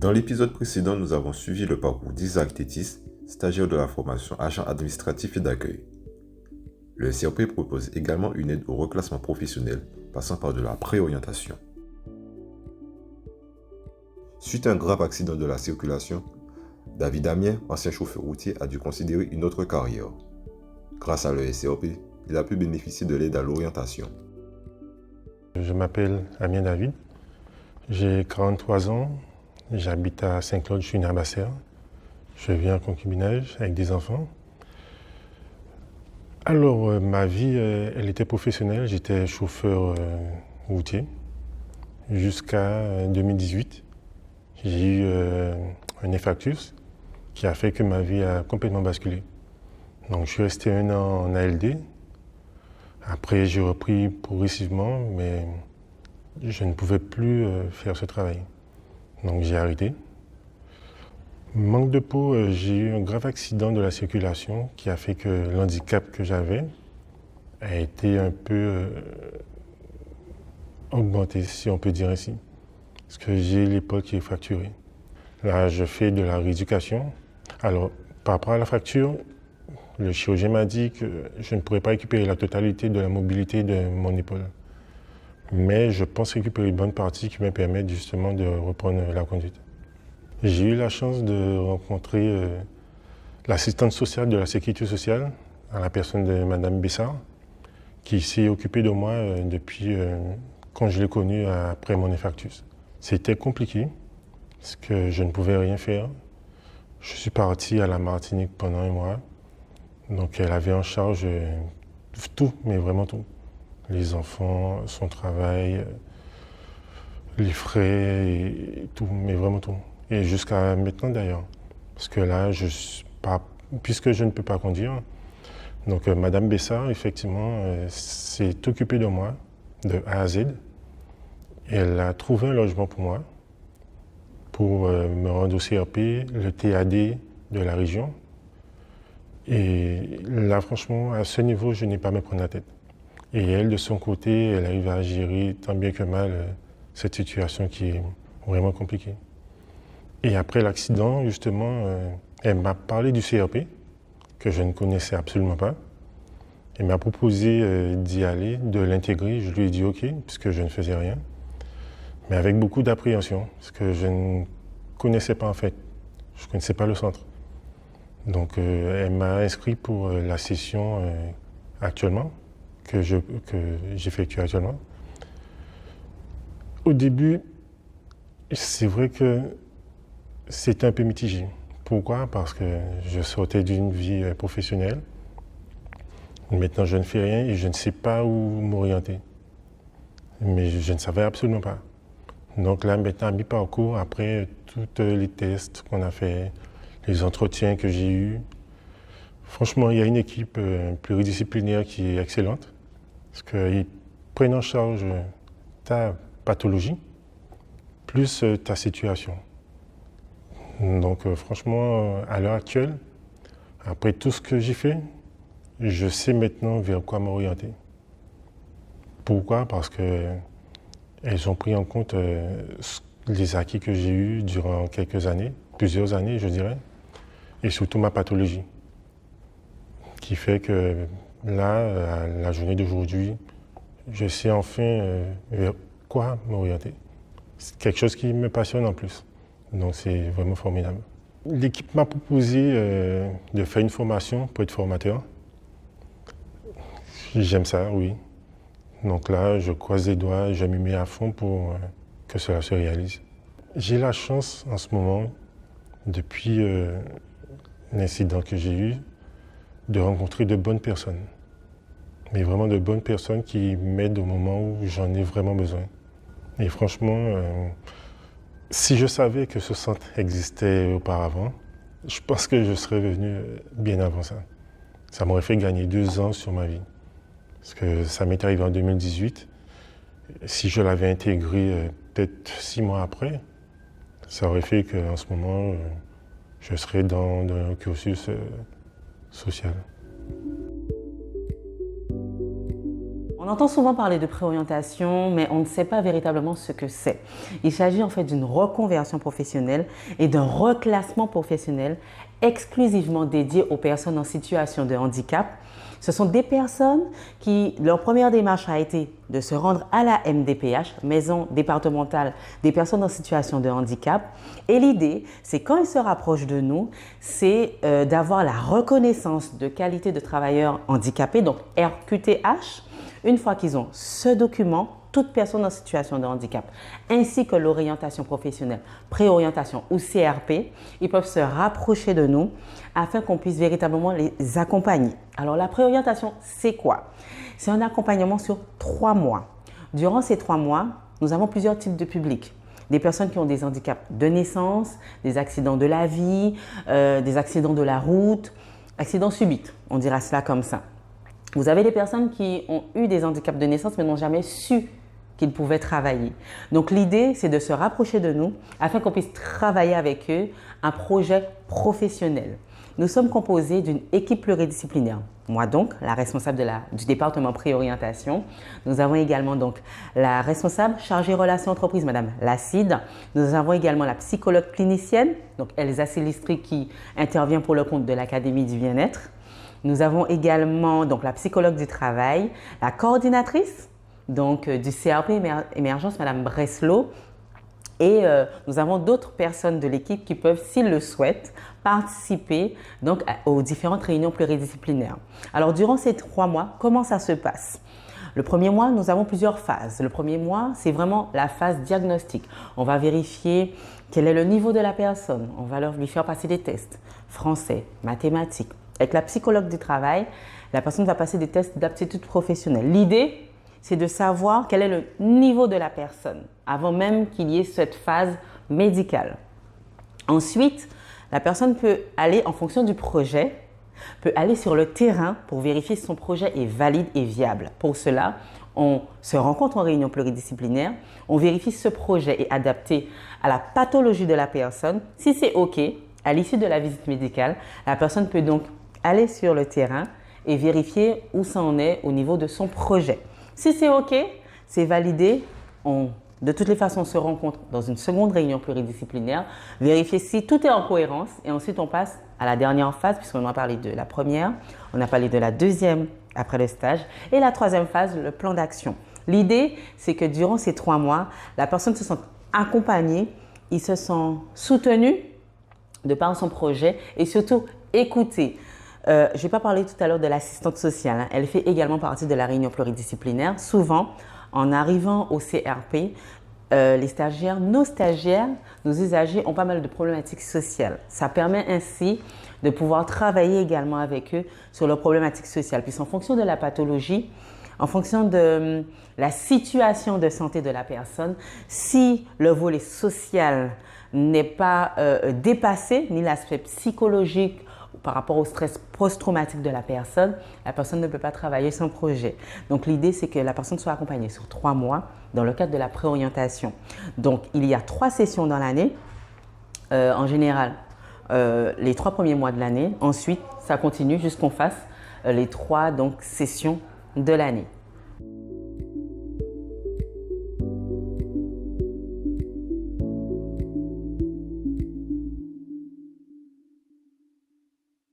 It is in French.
Dans l'épisode précédent, nous avons suivi le parcours d'Isaac Tétis, stagiaire de la formation agent administratif et d'accueil. Le CRP propose également une aide au reclassement professionnel, passant par de la préorientation. Suite à un grave accident de la circulation, David Amien, ancien chauffeur routier, a dû considérer une autre carrière. Grâce à le SCRP, il a pu bénéficier de l'aide à l'orientation. Je m'appelle Amien David, j'ai 43 ans, j'habite à Saint-Claude, je suis né à Basse-Terre. Je vis en concubinage avec des enfants. Alors, ma vie, elle était professionnelle, j'étais chauffeur routier jusqu'à 2018. J'ai eu un infarctus qui a fait que ma vie a complètement basculé. Donc, je suis resté 1 an en ALD. Après, j'ai repris progressivement, mais je ne pouvais plus faire ce travail. Donc, j'ai arrêté. Manque de peau, j'ai eu un grave accident de la circulation qui a fait que l'handicap que j'avais a été un peu augmenté, si on peut dire ainsi. Parce que j'ai l'épaule qui est fracturée. Là, je fais de la rééducation. Alors, par rapport à la fracture, le chirurgien m'a dit que je ne pourrais pas récupérer la totalité de la mobilité de mon épaule. Mais je pense récupérer une bonne partie qui me permet justement de reprendre la conduite. J'ai eu la chance de rencontrer l'assistante sociale de la sécurité sociale, à la personne de Madame Bessard, qui s'est occupée de moi depuis quand je l'ai connue après mon infarctus. C'était compliqué, parce que je ne pouvais rien faire. Je suis parti à la Martinique pendant 1 mois. Donc elle avait en charge tout, mais vraiment tout. Les enfants, son travail, les frais, et tout, mais vraiment tout. Et jusqu'à maintenant d'ailleurs. Parce que là, puisque je ne peux pas conduire, donc Madame Bessard, effectivement, s'est occupée de moi, de A à Z. Et elle a trouvé un logement pour moi, pour me rendre au CRP, le TAD de la région. Et là, franchement, à ce niveau, je n'ai pas à me prendre la tête. Et elle, de son côté, elle arrive à gérer tant bien que mal cette situation qui est vraiment compliquée. Et après l'accident, justement, elle m'a parlé du CRP, que je ne connaissais absolument pas. Elle m'a proposé d'y aller, de l'intégrer. Je lui ai dit OK, puisque je ne faisais rien. Mais avec beaucoup d'appréhension, parce que je ne connaissais pas en fait. Je ne connaissais pas le centre. Donc elle m'a inscrit pour la session actuellement, que j'effectue actuellement. Au début, c'est vrai que c'était un peu mitigé. Pourquoi? Parce que je sortais d'une vie professionnelle. Maintenant, je ne fais rien et je ne sais pas où m'orienter. Mais je ne savais absolument pas. Donc là, maintenant, à mi-parcours, après tous les tests qu'on a fait, les entretiens que j'ai eus, franchement, il y a une équipe pluridisciplinaire qui est excellente. Parce qu'ils prennent en charge ta pathologie, plus ta situation. Donc franchement, à l'heure actuelle, après tout ce que j'ai fait, je sais maintenant vers quoi m'orienter. Pourquoi? Parce qu'elles ont pris en compte les acquis que j'ai eus durant quelques années, plusieurs années je dirais, et surtout ma pathologie. Qui fait que là, à la journée d'aujourd'hui, je sais enfin vers quoi m'orienter. C'est quelque chose qui me passionne en plus. Donc c'est vraiment formidable. L'équipe m'a proposé de faire une formation pour être formateur. J'aime ça, oui. Donc là, je croise les doigts, je m'y mets à fond pour que cela se réalise. J'ai la chance en ce moment, depuis l'incident que j'ai eu, de rencontrer de bonnes personnes. Mais vraiment de bonnes personnes qui m'aident au moment où j'en ai vraiment besoin. Et franchement, si je savais que ce centre existait auparavant, je pense que je serais venu bien avant ça. Ça m'aurait fait gagner 2 ans sur ma vie. Parce que ça m'est arrivé en 2018. Si je l'avais intégré peut-être 6 mois après, ça aurait fait qu'en ce moment, je serais dans un cursus social. On entend souvent parler de préorientation, mais on ne sait pas véritablement ce que c'est. Il s'agit en fait d'une reconversion professionnelle et d'un reclassement professionnel exclusivement dédié aux personnes en situation de handicap. Ce sont des personnes qui, leur première démarche a été de se rendre à la MDPH, Maison départementale des personnes en situation de handicap. Et l'idée, c'est quand ils se rapprochent de nous, c'est d'avoir la reconnaissance de qualité de travailleur handicapé, donc RQTH. Une fois qu'ils ont ce document, toute personne en situation de handicap, ainsi que l'orientation professionnelle, préorientation ou CRP, ils peuvent se rapprocher de nous afin qu'on puisse véritablement les accompagner. Alors la préorientation, c'est quoi? C'est un accompagnement sur 3 mois. Durant ces 3 mois, nous avons plusieurs types de publics. Des personnes qui ont des handicaps de naissance, des accidents de la vie, des accidents de la route, accidents subites, on dira cela comme ça. Vous avez des personnes qui ont eu des handicaps de naissance mais n'ont jamais su qu'ils pouvaient travailler. Donc l'idée, c'est de se rapprocher de nous afin qu'on puisse travailler avec eux un projet professionnel. Nous sommes composés d'une équipe pluridisciplinaire. Moi donc, la responsable du département préorientation. Nous avons également donc la responsable chargée relations entreprises, Madame Lacide. Nous avons également la psychologue clinicienne, donc Elsa Silistri qui intervient pour le compte de l'Académie du bien-être. Nous avons également donc la psychologue du travail, la coordinatrice donc du CRP Émergence, Madame Breslau. Et nous avons d'autres personnes de l'équipe qui peuvent, s'ils le souhaitent, participer donc aux différentes réunions pluridisciplinaires. Alors, durant ces 3 mois, comment ça se passe? Le premier mois, nous avons plusieurs phases. Le premier mois, c'est vraiment la phase diagnostic. On va vérifier quel est le niveau de la personne. On va lui faire passer des tests, français, mathématiques. Avec la psychologue du travail, la personne va passer des tests d'aptitude professionnelle. L'idée, c'est de savoir quel est le niveau de la personne avant même qu'il y ait cette phase médicale. Ensuite, la personne peut aller, en fonction du projet, peut aller sur le terrain pour vérifier si son projet est valide et viable. Pour cela, on se rencontre en réunion pluridisciplinaire, on vérifie si ce projet est adapté à la pathologie de la personne. Si c'est OK, à l'issue de la visite médicale, la personne peut donc aller sur le terrain et vérifier où ça en est au niveau de son projet. Si c'est OK, c'est validé, de toutes les façons, on se rencontre dans une seconde réunion pluridisciplinaire, vérifier si tout est en cohérence et ensuite on passe à la dernière phase puisqu'on a parlé de la première, on a parlé de la deuxième après le stage et la troisième phase, le plan d'action. L'idée, c'est que durant ces 3 mois, la personne se sent accompagnée, il se sent soutenu de par son projet et surtout écouté. Je n'ai pas parlé tout à l'heure de l'assistante sociale. Hein. Elle fait également partie de la réunion pluridisciplinaire. Souvent, en arrivant au CRP, les stagiaires, nos usagers ont pas mal de problématiques sociales. Ça permet ainsi de pouvoir travailler également avec eux sur leurs problématiques sociales. Puis en fonction de la pathologie, en fonction de la situation de santé de la personne, si le volet social n'est pas dépassé, ni l'aspect psychologique par rapport au stress post-traumatique de la personne ne peut pas travailler son projet. Donc l'idée, c'est que la personne soit accompagnée sur 3 mois dans le cadre de la préorientation. Donc il y a 3 sessions dans l'année, en général les 3 premiers mois de l'année. Ensuite, ça continue jusqu'on fasse les 3 sessions de l'année.